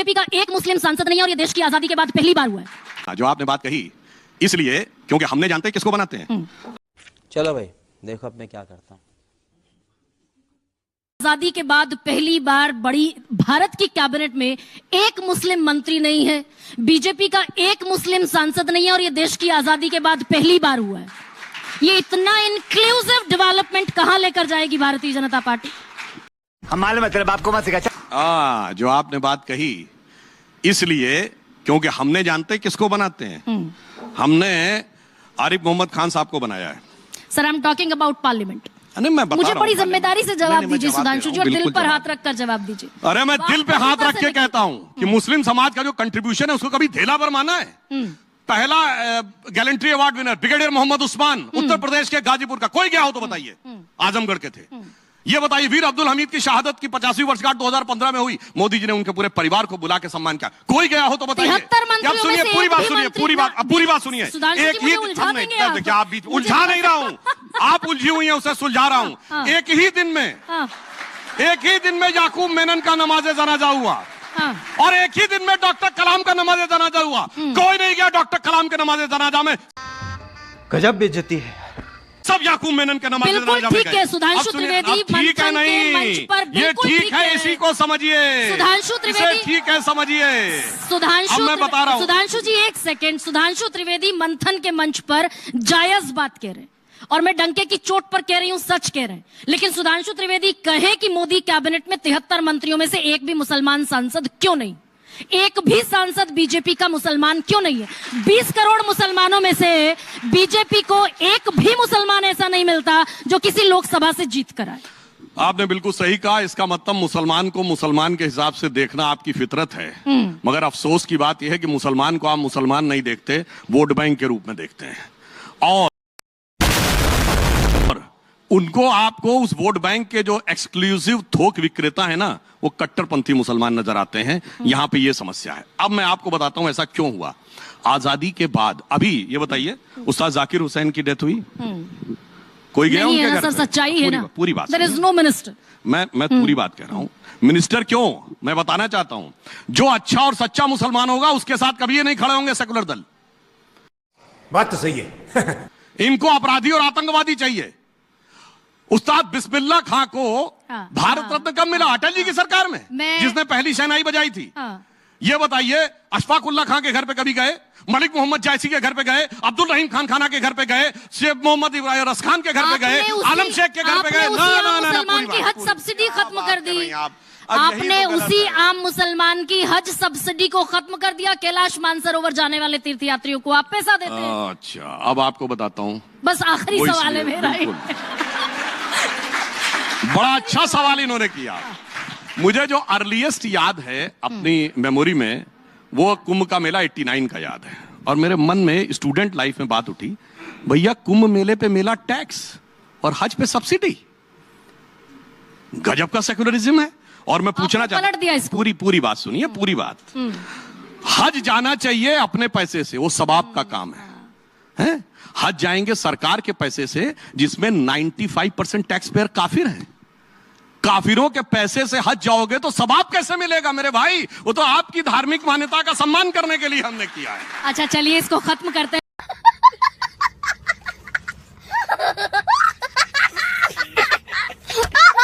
BJP का एक मुस्लिम सांसद नहीं है और ये देश की आजादी के बाद पहली बार हुआ है। जो आपने बात कही इसलिए क्योंकि हमने जानते हैं किसको बनाते हैं। चलो भाई देखो अब मैं क्या करता हूं। आजादी के बाद पहली बार बड़ी भारत की कैबिनेट में एक मुस्लिम मंत्री नहीं है, बीजेपी का एक मुस्लिम सांसद नहीं है और ये देश की आजादी के बाद पहली बार हुआ है। ये इतना इंक्लूसिव डेवलपमेंट कहां लेकर जाएगी भारतीय जनता पार्टी? हम मालूम है तेरे बाप को मत सिखा। जो आपने बात कही इसलिए क्योंकि हमने जानते हैं किसको बनाते हैं। हमने आरिफ मोहम्मद खान साहब को बनाया है। Sir I am talking about parliament. मुझे बड़ी जिम्मेदारी से जवाब दीजिए सुधांशु जी, और दिल पर हाथ रखकर जवाब दीजिए। अरे मैं दिल पे हाथ रख के कहता हूं कि मुस्लिम समाज का जो कंट्रीब्यूशन है उसको कभी धेला पर माना है। पहला gallantry award winner brigadier Mohammad Usman, Uttar Pradesh के गाजीपुर का, कोई गया हो तो बताइए। आजमगढ़ के थे। ये बताइए वीर अब्दुल हमीद की शहादत की 50वीं वर्षगांठ 2015 में हुई, मोदी जी ने उनके पूरे परिवार को बुला के सम्मान किया। कोई गया हो तो बताइए। अब सुनिए पूरी बात सुनिए, पूरी बात सुनिए। एक ही क्या आप बीच उलझा नहीं रहा हूं, आप उलझी हुई हैं उसे सुलझा रहा हूं। एक ही दिन में याकूब मेनन का नमाज़े जनाजा हुआ और एक ही दिन में डॉक्टर कलाम का नमाज़े जनाजा हुआ। कोई नहीं गया डॉक्टर कलाम के नमाज़े जनाजा में। गजब बेइज्जती है। सब याकूब मेनन के नमाज़े जनाजा में गए। सुधांशु त्रिवेदी ठीक है नहीं, ये ठीक है, इसी को समझिए। सुधांशु त्रिवेदी ठीक है समझिए। सुधांशु मैं बता रहा हूं। सुधांशु जी एक सेकंड। सुधांशु त्रिवेदी मंथन के मंच पर जायज बात कह रहे हैं और मैं डंके की चोट पर कह रही हूं, सच कह रहे हैं। लेकिन सुधांशु त्रिवेदी कहे कि मोदी कैबिनेट में 73 मंत्रियों में से एक भी मुसलमान सांसद क्यों नहीं? एक भी सांसद बीजेपी का मुसलमान क्यों नहीं है? 20 करोड़ मुसलमानों में से बीजेपी को एक भी मुसलमान ऐसा नहीं मिलता जो किसी लोकसभा से जीत कर आए। आपने बिल्कुल सही कहा। इसका मतलब मुसलमान को मुसलमान के हिसाब से देखना आपकी फितरत है। मगर अफसोस की बात यह है कि मुसलमान को आप मुसलमान नहीं देखते, वोट बैंक के रूप में देखते हैं। और उनको आपको उस वोट बैंक के जो एक्सक्लूसिव थोक विक्रेता है ना, वो कट्टरपंथी मुसलमान नजर आते हैं। यहां पे ये समस्या है। अब मैं आपको बताता हूं ऐसा क्यों हुआ। आजादी के बाद अभी ये बताइए, उस्ताद जाकिर हुसैन की डेथ हुई, कोई गया उनके घर? सच्चाई है ना, पूरी बात। There is no minister. मैं पूरी बात कह रहा हूं। मिनिस्टर क्यों, मैं बताना चाहता हूं। जो अच्छा और सच्चा मुसलमान होगा उसके साथ कभी ये नहीं खड़े होंगे सेकुलर दल। बात तो सही है। इनको अपराधी और आतंकवादी चाहिए। उस्ताद बिस्मिल्लाह खां को भारत रत्न कब मिला? अटल जी की सरकार में, जिसने पहली शहनाई बजाई थी। ये बताइए, अशफाकुल्लाह खां के घर पे कभी गए? मलिक मोहम्मद जायसी के घर पे गए? अब्दुल रहीम खान खाना के घर पे गए? शेख मोहम्मद इब्राहिम रस खान के घर पे गए? आलम शेख के घर पे गए? मुसलमान की हज सब्सिडी खत्म कर दी। आपने उसी आम मुसलमान की हज सब्सिडी को खत्म कर दिया। कैलाश मानसरोवर जाने वाले तीर्थयात्रियों को आप पैसा देते हैं। अच्छा, अब आपको बताता हूं। बस आखिरी सवाल है मेरा। बड़ा अच्छा सवाल इन्होंने किया। मुझे जो अर्लीस्ट याद है अपनी मेमोरी में, वो कुंभ का मेला 89 का याद है। और मेरे मन में स्टूडेंट लाइफ में बात उठी, भैया कुंभ मेले पे मेला टैक्स और हज पे सब्सिडी, गजब का सेकुलरिज्म है। और मैं पूछना चाहता हूं, पूरी बात सुनिए, पूरी बात। हज जाना चाहिए अपने पैसे से, वो सबाब का काम है। हज जाएंगे सरकार के पैसे से, जिसमें 95% टैक्स पेयर काफिर हैं। काफिरों के पैसे से हज जाओगे तो सवाब कैसे मिलेगा मेरे भाई? वो तो आपकी धार्मिक मान्यता का सम्मान करने के लिए हमने किया है। अच्छा चलिए इसको खत्म करते हैं।